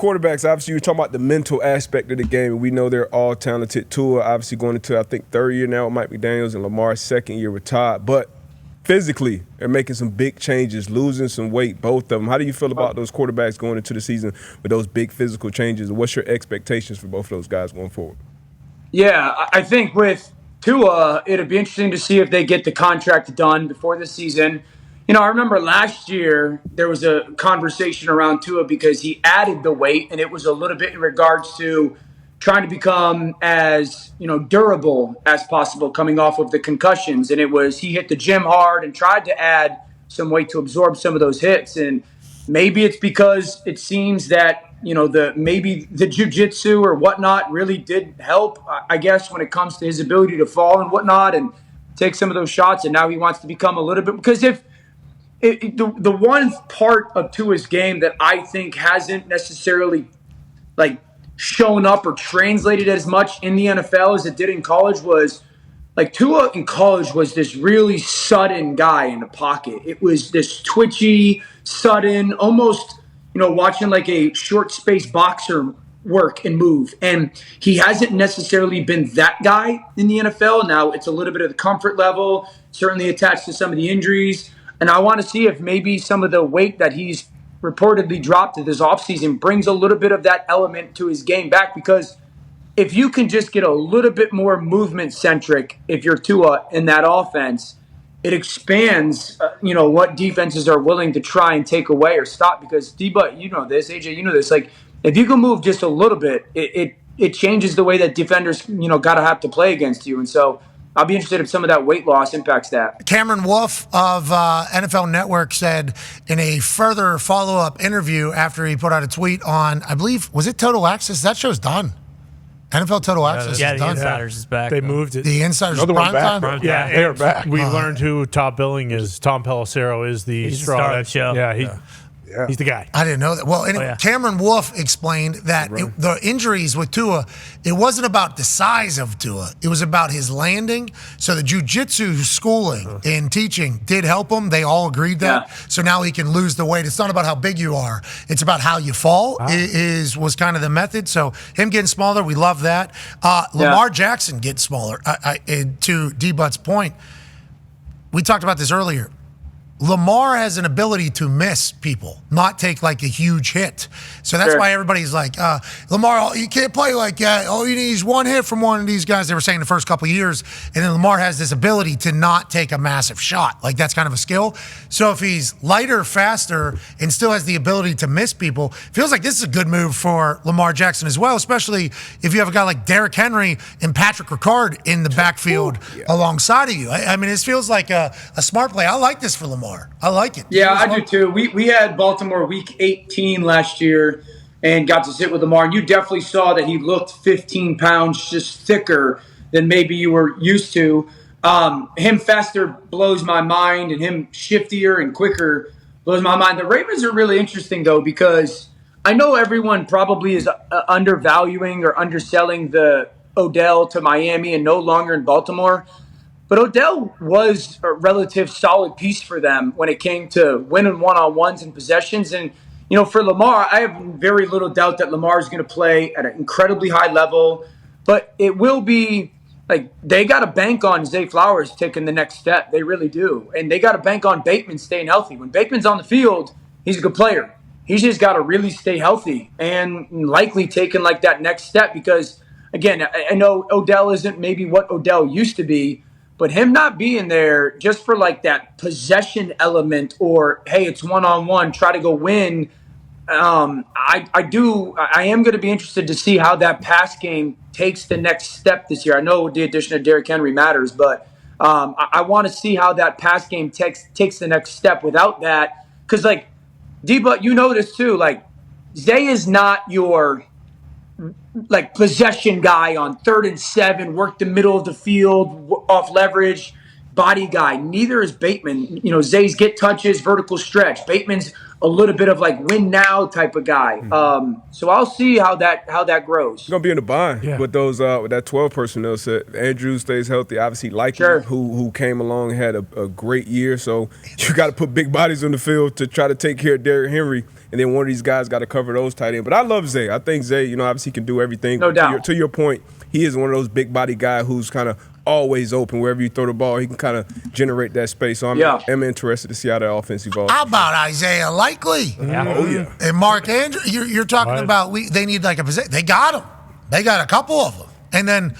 quarterbacks, obviously you're talking about the mental aspect of the game, and we know they're all talented. Tua obviously going into, I think, third year now with Mike McDaniels, and Lamar's second year with Todd. But physically, they're making some big changes, losing some weight, both of them. How do you feel about those quarterbacks going into the season with those big physical changes, and what's your expectations for both of those guys going forward? Yeah, I think with Tua, it'll be interesting to see if they get the contract done before the season. I remember last year there was a conversation around Tua because he added the weight, and it was a little bit in regards to trying to become as durable as possible coming off of the concussions. And it was he hit the gym hard and tried to add some weight to absorb some of those hits. And maybe it's because it seems that maybe the jiu-jitsu or whatnot really did help, I guess, when it comes to his ability to fall and whatnot and take some of those shots. And now he wants to become a little bit, because the one part of Tua's game that I think hasn't necessarily shown up or translated as much in the NFL as it did in college was Tua in college was this really sudden guy in the pocket. It was this twitchy, sudden, almost watching like a short space boxer work and move. And he hasn't necessarily been that guy in the NFL. Now it's a little bit of the comfort level, certainly attached to some of the injuries. And I want to see if maybe some of the weight that he's reportedly dropped this offseason brings a little bit of that element to his game back. Because if you can just get a little bit more movement-centric, if you're Tua in that offense, it expands, what defenses are willing to try and take away or stop. Because, D-But, you know this, AJ, you know this. If you can move just a little bit, it changes the way that defenders, got to have to play against you. And so I'll be interested if some of that weight loss impacts that. Cameron Wolfe of NFL Network said in a further follow-up interview after he put out a tweet on, I believe, was it Total Access? That show's done. NFL Total Access is done. Yeah, the Insiders is back. They moved it. The Insiders prime time? Yeah, they're back. We learned who top billing is. Tom Pelissero is the star of the show. Yeah, he's the guy. I didn't know that. Well, anyway, Cameron Wolfe explained that the injuries with Tua, it wasn't about the size of Tua. It was about his landing. So the jiu-jitsu schooling and teaching did help him. They all agreed that. Yeah. So now he can lose the weight. It's not about how big you are. It's about how you fall was kind of the method. So him getting smaller, we love that. Lamar Jackson gets smaller. To D-But's point, we talked about this earlier. Lamar has an ability to miss people, not take a huge hit. So that's why everybody's like, Lamar, you can't play like that. All you need is one hit from one of these guys. They were saying the first couple of years. And then Lamar has this ability to not take a massive shot. That's kind of a skill. So if he's lighter, faster, and still has the ability to miss people, feels like this is a good move for Lamar Jackson as well, especially if you have a guy like Derrick Henry and Patrick Ricard in the backfield alongside of you. I mean, this feels like a smart play. I like this for Lamar. I like it. Yeah, I do too. We had Baltimore week 18 last year and got to sit with Lamar. And you definitely saw that he looked 15 pounds just thicker than maybe you were used to. Him faster blows my mind, and him shiftier and quicker blows my mind. The Ravens are really interesting, though, because I know everyone probably is undervaluing or underselling the Odell to Miami and no longer in Baltimore. But Odell was a relative solid piece for them when it came to winning one-on-ones and possessions. And, for Lamar, I have very little doubt that Lamar is going to play at an incredibly high level. But it will be they got to bank on Zay Flowers taking the next step. They really do. And they got to bank on Bateman staying healthy. When Bateman's on the field, he's a good player. He's just got to really stay healthy and likely taking that next step because, again, I know Odell isn't maybe what Odell used to be. But him not being there just for that possession element or, hey, it's one-on-one, try to go win. I am going to be interested to see how that pass game takes the next step this year. I know the addition of Derrick Henry matters, but I want to see how that pass game takes the next step without that. Because, D-But, you know this too. Zay is not your possession guy on 3rd and 7, work the middle of the field, off leverage, body guy. Neither is Bateman. Zay's get touches, vertical stretch. Bateman's a little bit of like win now type of guy. So I'll see how that grows. He's gonna be in the bind with those with that 12 personnel set. Andrews stays healthy. Obviously, who came along and had a great year. So you got to put big bodies on the field to try to take care of Derrick Henry, and then one of these guys got to cover those tight ends. But I love Zay. I think Zay, obviously can do everything. No doubt. To your point, he is one of those big body guy who's kind of always open. Wherever you throw the ball, he can kind of generate that space. So I'm interested to see how that offense evolves. How about Isaiah Likely? Oh, yeah. And Mark Andrews, you're talking about they need like a position. They got him. They got a couple of them. And then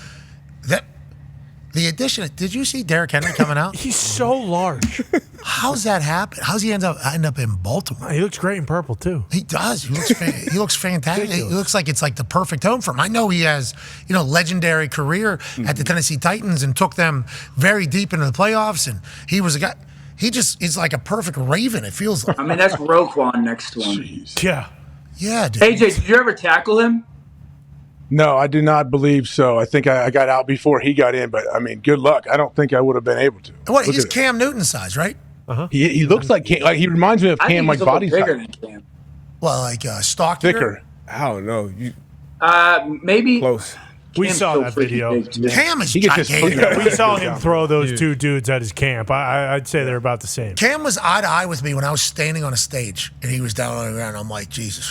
the addition, did you see Derrick Henry coming out? He's so large. How's that happen? How's he end up in Baltimore? He looks great in purple, too. He does. He looks fantastic. He looks like it's like the perfect home for him. I know he has, legendary career at the Tennessee Titans and took them very deep into the playoffs. And he was a guy. He just is like a perfect Raven, it feels like. I mean, that's Roquan next to him. Jeez. Yeah. Yeah, dude. AJ, did you ever tackle him? No, I do not believe so. I think I got out before he got in, but I mean, good luck. I don't think I would have been able to. What? He's Cam Newton size, right? Uh-huh. He looks like Cam. Like he reminds me of Cam, like body bigger size. than Cam. Well, like stockier. Thicker. I don't know. Maybe Close. We Cam's saw still that pretty video. big, too. Cam is He gets his gigantic. foot We saw him throw those two dudes at his camp. I'd say they're about the same. Cam was eye to eye with me when I was standing on a stage, and he was down on the ground. I'm like, Jesus,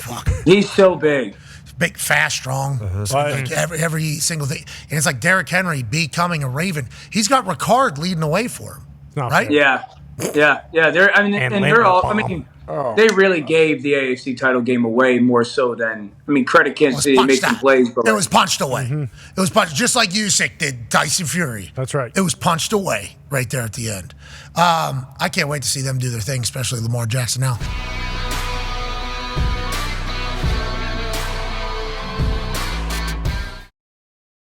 fuck. He's so big. Big, fast, strong. So like every single thing. And it's like Derrick Henry becoming a Raven. He's got Ricard leading the way for him. Right? Yeah. They're. I mean, and they're all. I mean, they really gave the AFC title game away more so than. I mean, credit Kansas City made some plays, but it was punched away. It was punched just like Usyk did Tyson Fury. That's right. It was punched away right there at the end. I can't wait to see them do their thing, especially Lamar Jackson now.